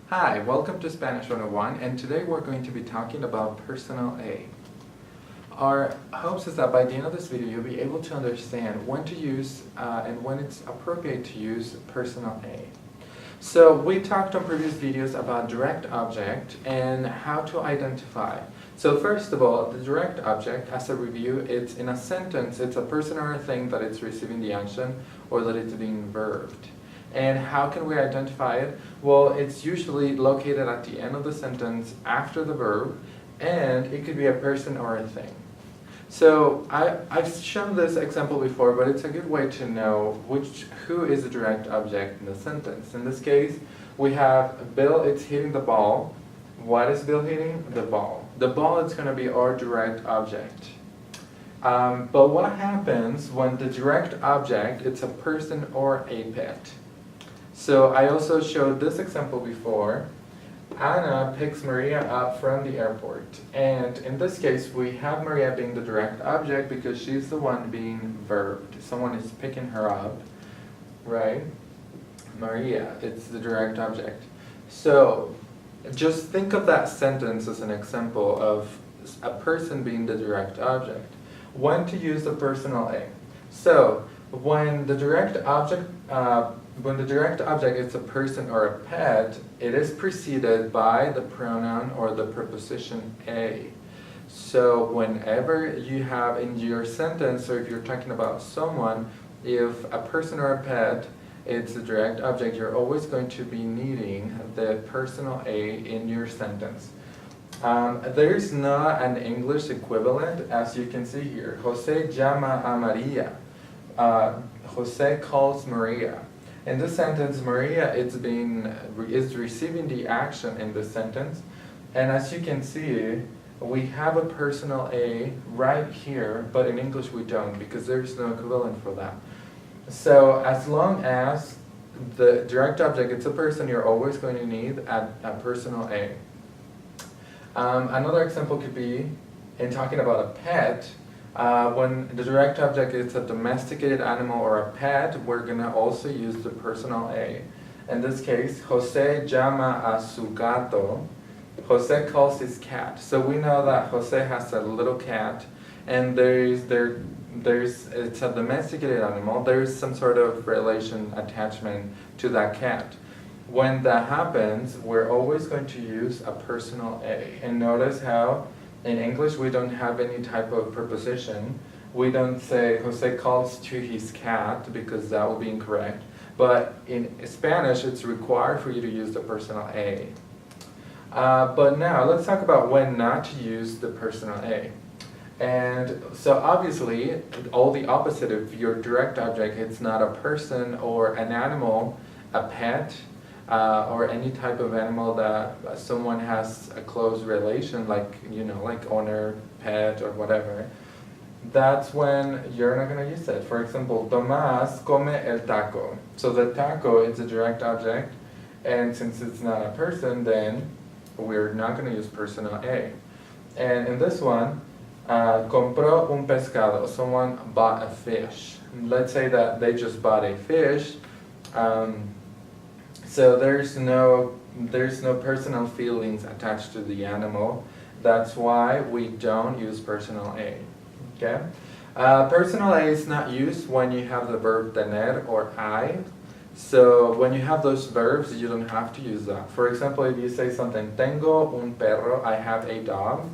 Hi, welcome to Spanish 101, and today we're going to be talking about personal A. Our hopes is that by the end of this video you'll be able to understand when to use and when it's appropriate to use personal A. So we talked on previous videos about direct object and how to identify. So first of all, the direct object, as a review, it's in a sentence, it's a person or a thing that it's receiving the action or that it's being verbed. And how can we identify it? Well, it's usually located at the end of the sentence after the verb, and it could be a person or a thing. So I've shown this example before, but it's a good way to know who is the direct object in the sentence. In this case, we have Bill, it's hitting the ball. What is Bill hitting? The ball. The ball is going to be our direct object. But what happens when the direct object, it's a person or a pet? So I also showed this example before. Anna picks Maria up from the airport. And in this case, we have Maria being the direct object because she's the one being verbed. Someone is picking her up, right? Maria, it's the direct object. So just think of that sentence as an example of a person being the direct object. When to use the personal A. So when the direct object is a person or a pet, it is preceded by the pronoun or the preposition a. So whenever you have in your sentence, or if you're talking about someone, if a person or a pet, it's the direct object, you're always going to be needing the personal a in your sentence. There's not an English equivalent, as you can see here. Jose llama a María. Jose calls Maria. In this sentence, Maria is receiving the action in this sentence, and as you can see, we have a personal A right here, but in English we don't because there's no equivalent for that. So as long as the direct object it's a person, you're always going to need a personal A. Another example could be in talking about a pet. When the direct object is a domesticated animal or a pet, we're going to also use the personal A. In this case, Jose llama a su gato. Jose calls his cat. So we know that Jose has a little cat, and it's a domesticated animal. There is some sort of relation attachment to that cat. When that happens, we're always going to use a personal A. And notice how in English, we don't have any type of preposition. We don't say Jose calls to his cat because that will be incorrect. But in Spanish, it's required for you to use the personal A. But now, let's talk about when not to use the personal A. And so obviously, all the opposite of your direct object, it's not a person or an animal, a pet, or any type of animal that someone has a close relation, like like owner, pet, or whatever. That's when you're not going to use it. For example, Tomás come el taco. So the taco is a direct object, and since it's not a person, then we're not going to use personal A. And in this one, compró un pescado. Someone bought a fish. Let's say that they just bought a fish. So there's no personal feelings attached to the animal. That's why we don't use personal A. Okay? Personal A is not used when you have the verb tener or I. So when you have those verbs, you don't have to use that. For example, if you say something, tengo un perro, I have a dog,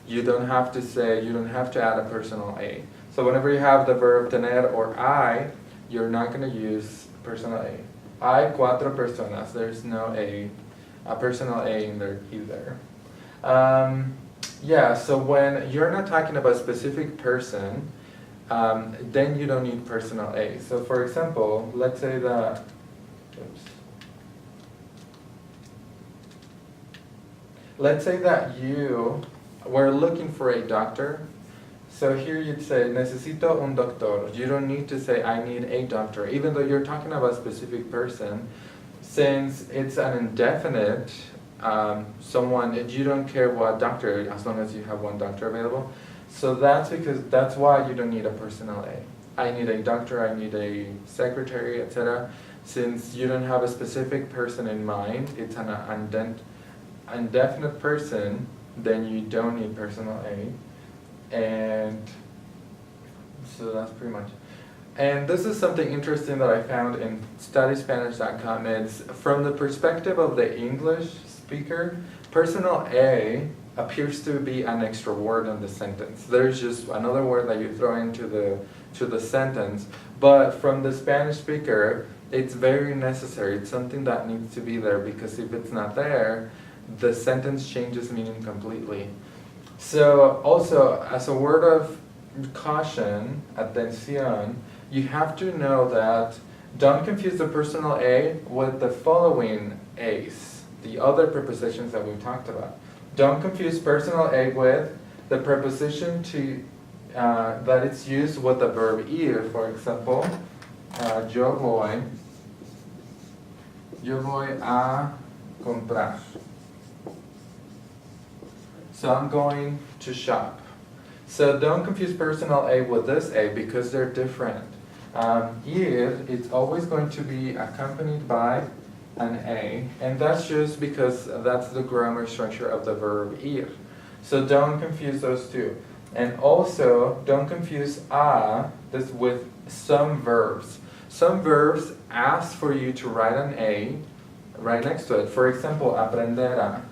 you don't have to add a personal A. So whenever you have the verb tener or I, you're not going to use personal A. Hay cuatro personas. There's no a personal A in there either. Yeah, so when you're not talking about a specific person, then you don't need personal A. So for example, let's say that, you were looking for a doctor. So here you'd say, necesito un doctor. You don't need to say, I need a doctor, even though you're talking about a specific person. Since it's an indefinite, you don't care what doctor, as long as you have one doctor available. So that's why you don't need a personal A. I need a doctor, I need a secretary, etc. since you don't have a specific person in mind, it's an indefinite person, then you don't need personal A. And so that's pretty much. And this is something interesting that I found in studyspanish.com. It's from the perspective of the English speaker, personal A appears to be an extra word in the sentence. There's just another word that you throw into the sentence. But from the Spanish speaker, it's very necessary. It's something that needs to be there, because if it's not there, the sentence changes meaning completely. So also, as a word of caution, atención, you have to know that don't confuse the personal A with the following A's, the other prepositions that we talked about. Don't confuse personal A with the preposition to that it's used with the verb ir. For example, yo voy a comprar. So I'm going to shop. So don't confuse personal A with this A, because they're different. Ir, it's always going to be accompanied by an A, and that's just because that's the grammar structure of the verb ir. So don't confuse those two. And also, don't confuse this with some verbs. Some verbs ask for you to write an A right next to it. For example, aprender a.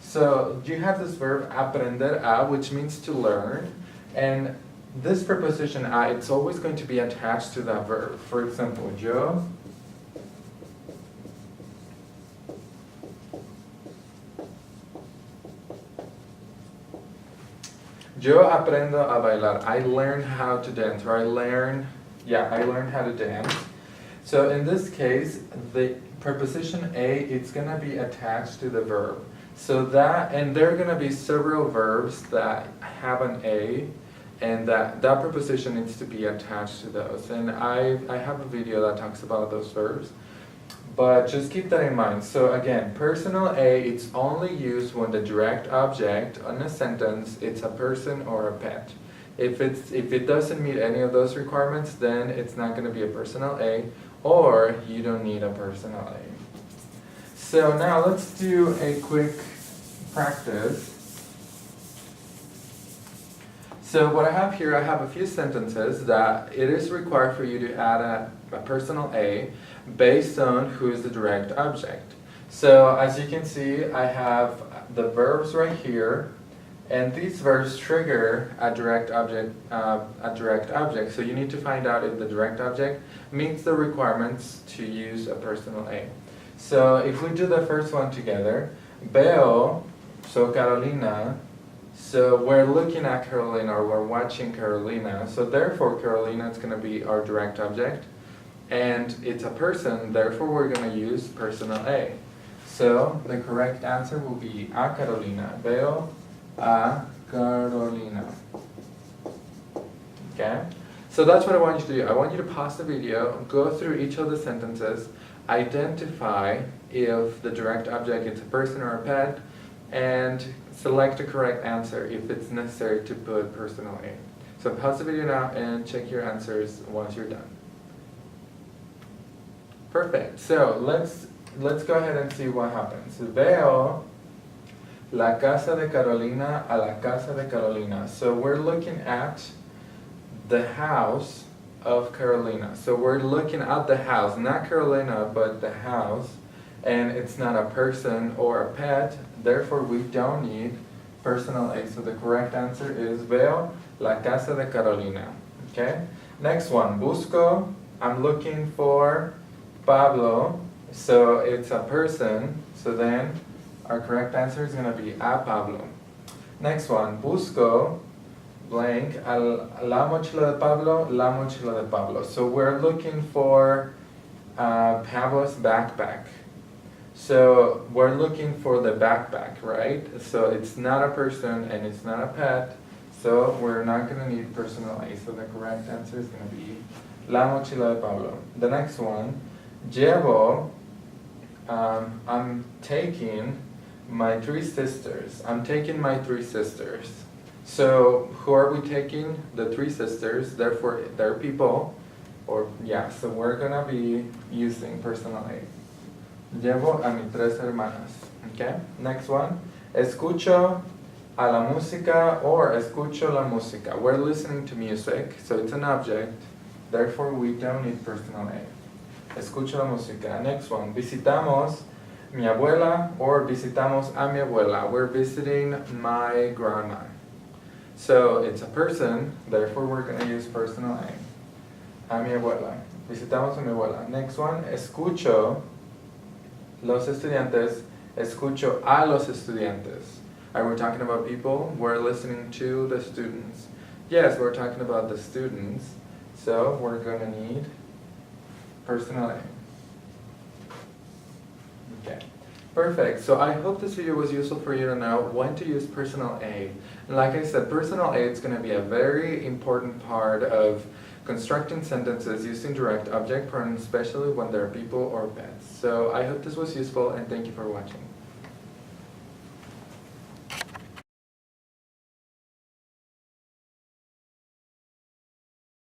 So you have this verb aprender a, which means to learn, and this preposition a, it's always going to be attached to that verb. For example, yo aprendo a bailar. I learn how to dance, or I learn how to dance. So in this case, the preposition a, it's going to be attached to the verb. So and there are going to be several verbs that have an A, and that preposition needs to be attached to those. And I have a video that talks about those verbs, but just keep that in mind. So again, personal A, it's only used when the direct object on a sentence, it's a person or a pet. If it doesn't meet any of those requirements, then it's not going to be a personal A, or you don't need a personal A. So now let's do a quick practice. So what I have here, I have a few sentences that it is required for you to add a personal A based on who is the direct object. So as you can see, I have the verbs right here, and these verbs trigger a direct object. So you need to find out if the direct object meets the requirements to use a personal A. So if we do the first one together, veo, so Carolina, so we're looking at Carolina, or we're watching Carolina, so therefore Carolina is going to be our direct object, and it's a person, therefore we're going to use personal A. So the correct answer will be a Carolina, veo a Carolina. Okay? So that's what I want you to do. I want you to pause the video, go through each of the sentences, identify if the direct object is a person or a pet, and select the correct answer if it's necessary to put personal A. So pause the video now and check your answers once you're done. Perfect. So let's go ahead and see what happens. Veo la casa de Carolina a la casa de Carolina. So we're looking at the house of Carolina. So we're looking at the house, not Carolina, but the house, and it's not a person or a pet, therefore we don't need personal A. So the correct answer is veo la casa de Carolina. Okay? Next one, busco, I'm looking for Pablo, so it's a person, so then our correct answer is going to be a Pablo. Next one, busco blank, la mochila de Pablo, la mochila de Pablo. So we're looking for Pablo's backpack. So we're looking for the backpack, right? So it's not a person and it's not a pet, so we're not going to need personal A. So the correct answer is going to be la mochila de Pablo. The next one, llevo, I'm taking my three sisters. I'm taking my three sisters. So who are we taking? The three sisters, therefore they're people, or yeah, so we're gonna be using personal A. Llevo a mis tres hermanas. Okay, next one. Escucho a la música or escucho la música. We're listening to music, so it's an object, therefore we don't need personal A. Escucho la música. Next one. Visitamos mi abuela or visitamos a mi abuela. We're visiting my grandma. So it's a person, therefore we're going to use personal A. A mi abuela. Visitamos a mi abuela. Next one. Escucho los estudiantes. Escucho a los estudiantes. Are we talking about people? We're listening to the students. Yes, we're talking about the students. So we're going to need personal A. Okay, perfect. So I hope this video was useful for you to know when to use personal A. And like I said, personal A is going to be a very important part of constructing sentences using direct object pronouns, especially when they're people or pets. So I hope this was useful and thank you for watching.